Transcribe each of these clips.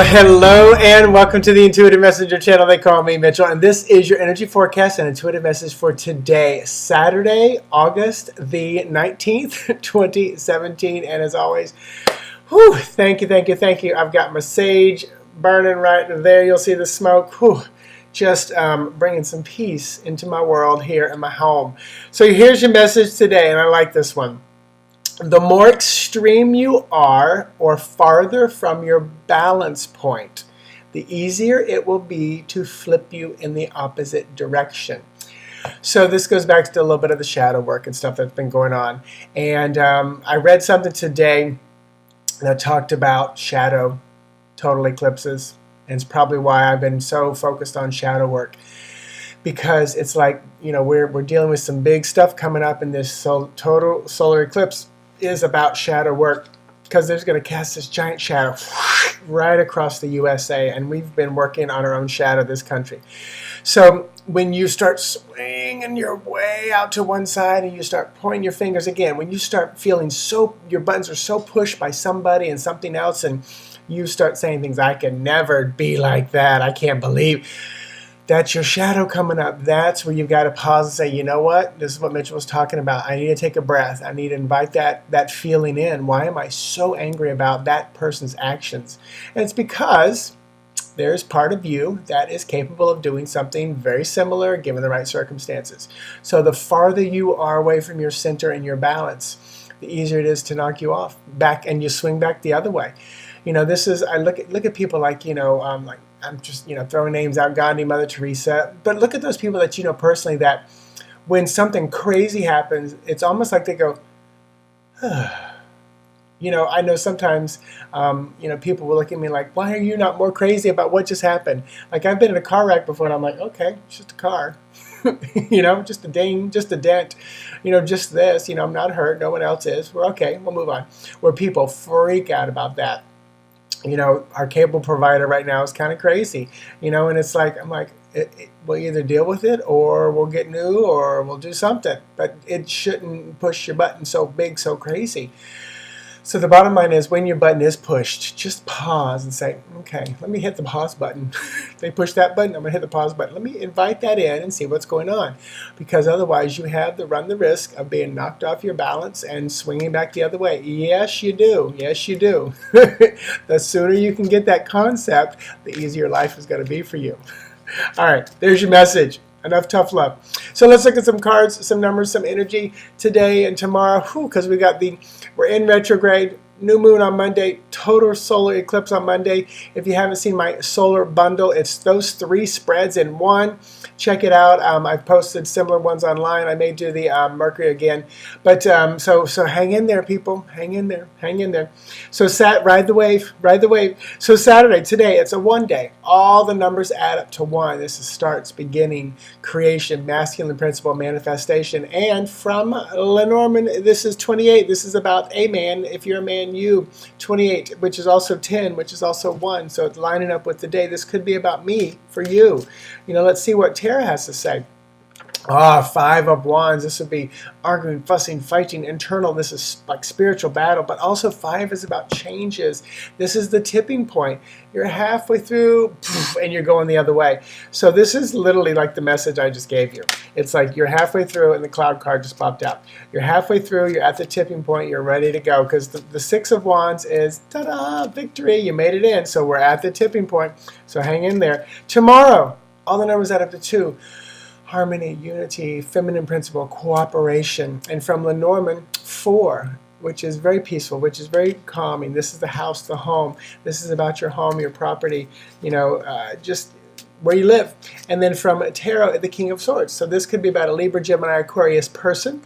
hello and welcome to the Intuitive Messenger channel. They call me Mitchell, and this is your energy forecast and intuitive message for today, Saturday, August the 19th, 2017. And as always, thank you. I've got my sage burning right there. You'll see the smoke. Just bringing some peace into my world here in my home. So here's your message today, and I like this one. The more extreme you are or farther from your balance point, the easier it will be to flip you in the opposite direction. So this goes back to a little bit of the shadow work and stuff that's been going on. And I read something today that talked about shadow total eclipses. And it's probably why I've been so focused on shadow work. Because it's like, we're dealing with some big stuff coming up in this total solar eclipse. Is about shadow work, because there's going to cast this giant shadow right across the USA, and we've been working on our own shadow, this country. So when you start swinging your way out to one side and you start pointing your fingers again, when you start feeling your buttons are so pushed by somebody and something else, and you start saying things, I can never be like that, I can't believe. That's your shadow coming up. That's where you've got to pause and say, you know what? This is what Mitchell was talking about. I need to take a breath. I need to invite that feeling in. Why am I so angry about that person's actions? And it's because there's part of you that is capable of doing something very similar given the right circumstances. So the farther you are away from your center and your balance, the easier it is to knock you off back, and you swing back the other way. This is, I look at people like, I'm just, throwing names out, Gandhi, Mother Teresa. But look at those people that you know personally that when something crazy happens, it's almost like they go, I know sometimes, people will look at me like, why are you not more crazy about what just happened? Like, I've been in a car wreck before, and I'm like, okay, it's just a car. Just a ding, just a dent, just this, I'm not hurt. No one else is. We're okay. We'll move on. Where people freak out about that. Our cable provider right now is kind of crazy, and it's like, I'm like, we'll either deal with it or we'll get new or we'll do something, but it shouldn't push your button so big, so crazy. So the bottom line is, when your button is pushed, just pause and say, okay, let me hit the pause button. If they push that button, I'm going to hit the pause button. Let me invite that in and see what's going on. Because otherwise, you run the risk of being knocked off your balance and swinging back the other way. Yes, you do. Yes, you do. The sooner you can get that concept, the easier life is going to be for you. All right, there's your message. Enough tough love. So let's look at some cards, some numbers, some energy today and tomorrow. Because we're in retrograde. New moon on Monday, total solar eclipse on Monday. If you haven't seen my solar bundle, it's those 3 spreads in one. Check it out. I've posted similar ones online. I may do the Mercury again. But so hang in there, people. Hang in there. So ride the wave. So Saturday, today, it's a 1 day. All the numbers add up to 1. This is starts, beginning, creation, masculine principle, manifestation. And from Lenormand, this is 28. This is about a man. If you're a man, you 28, which is also 10, which is also 1. So it's lining up with the day. This could be about me for you. Let's see what Tara has to say. 5 of Wands. This would be arguing, fussing, fighting, internal. This is like spiritual battle. But also 5 is about changes. This is the tipping point. You're halfway through and you're going the other way. So this is literally like the message I just gave you. It's like you're halfway through and the cloud card just popped out. You're halfway through. You're at the tipping point. You're ready to go. Because the 6 of Wands is, ta-da, victory. You made it in. So we're at the tipping point. So hang in there. Tomorrow, all the numbers add up to 2. Harmony, unity, feminine principle, cooperation. And from Lenormand, 4, which is very peaceful, which is very calming. This is the house, the home. This is about your home, your property, just where you live. And then from Tarot, the King of Swords. So this could be about a Libra, Gemini, Aquarius person.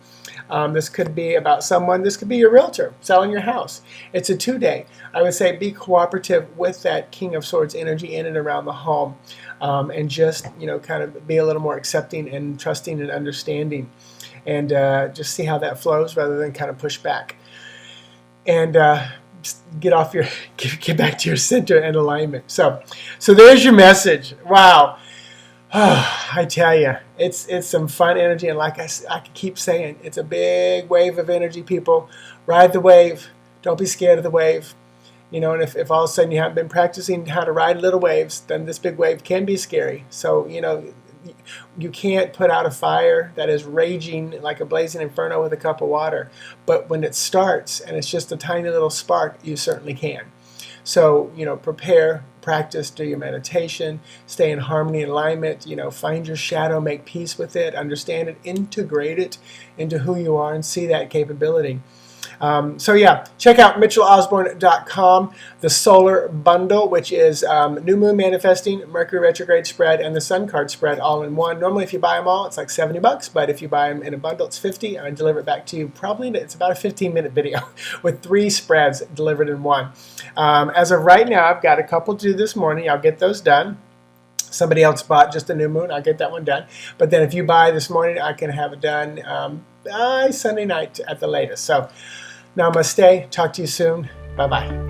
This could be about someone. This could be your realtor selling your house. It's a 2-day. I would say be cooperative with that King of Swords energy in and around the home. And just, kind of be a little more accepting and trusting and understanding. And just see how that flows rather than kind of push back. And get back to your center and alignment. So there's your message. Wow. I tell you, it's some fun energy, and like I can keep saying, it's a big wave of energy, people. Ride the wave. Don't be scared of the wave. And if all of a sudden you haven't been practicing how to ride little waves, then this big wave can be scary. So, you can't put out a fire that is raging like a blazing inferno with a cup of water. But when it starts and it's just a tiny little spark, you certainly can. So, prepare, practice, do your meditation, stay in harmony and alignment, find your shadow, make peace with it, understand it, integrate it into who you are, and see that capability. So yeah, check out MitchellOsborn.com, the solar bundle, which is new moon manifesting, Mercury retrograde spread, and the sun card spread all in one. Normally, if you buy them all, it's like $70, but if you buy them in a bundle, it's $50, and I deliver it back to you. It's about a 15-minute video with 3 spreads delivered in one. As of right now, I've got a couple to do this morning. I'll get those done. Somebody else bought just a new moon. I'll get that one done. But then if you buy this morning, I can have it done Sunday night at the latest. So namaste. Talk to you soon. Bye-bye.